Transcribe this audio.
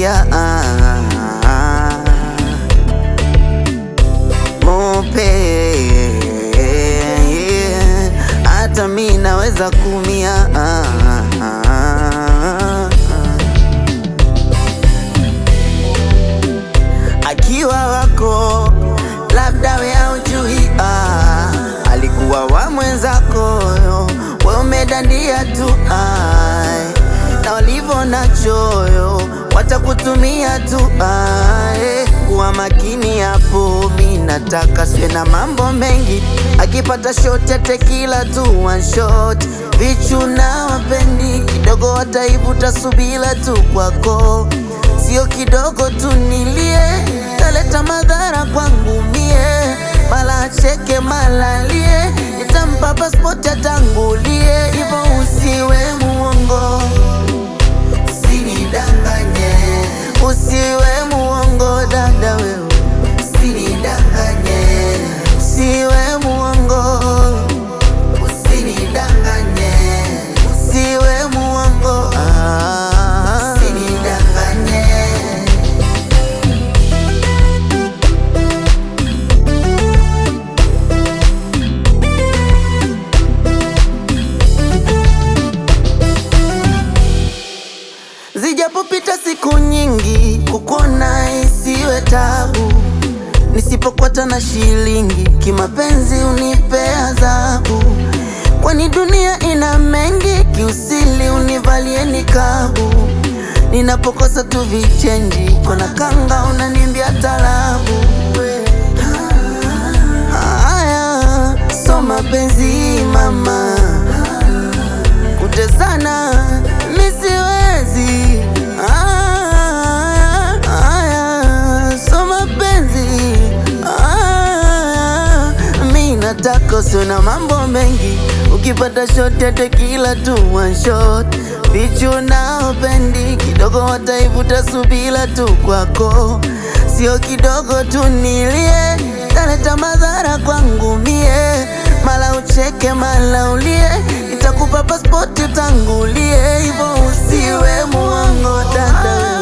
kulia mupe, hata mi naweza kumia akiwa wako, labda we haujui alikuwa wa mwenzako, we umedandia tu na walivyo na choyo watakutumia tu kuwa makini hapo, mi nataka siwe na mambo mengi. Akipata shot ya tequila tu one shot, vichu na wapendi kidogo wataivuta subila tu kwako, sio kidogo tu nilie, taleta madhara kwangu mie, mala cheke malalie, nitampa passport atangulie, hivyo usiwe muongo, usinidanganye, usiwe muongo dada wewe, usinidanganye, usiwe muongo, usinidanganye, usiwe muongo, usinidanganye. Zijapopita siku nyingi, kukuona isiwe tabu, nisipokwata na shilingi, kimapenzi unipe adhabu, kwani dunia ina mengi, kiusili univalie nikabu, ninapokosa tu vichenji, kona kanga unanimbia talabu. Haya, so mapenzi mama, kutesana misiwezi. So mapenzi mi nataka usiwe na mambo mengi. Ukipata shot ya tequila tu one shot, vichu na upendi kidogo wataivuta subila tu kwako, sio kidogo tu nilie, taleta madhara kwangu mie, mala ucheke mala ulie, nitakupa passport utangulie, hivyo usiwe muongo dada.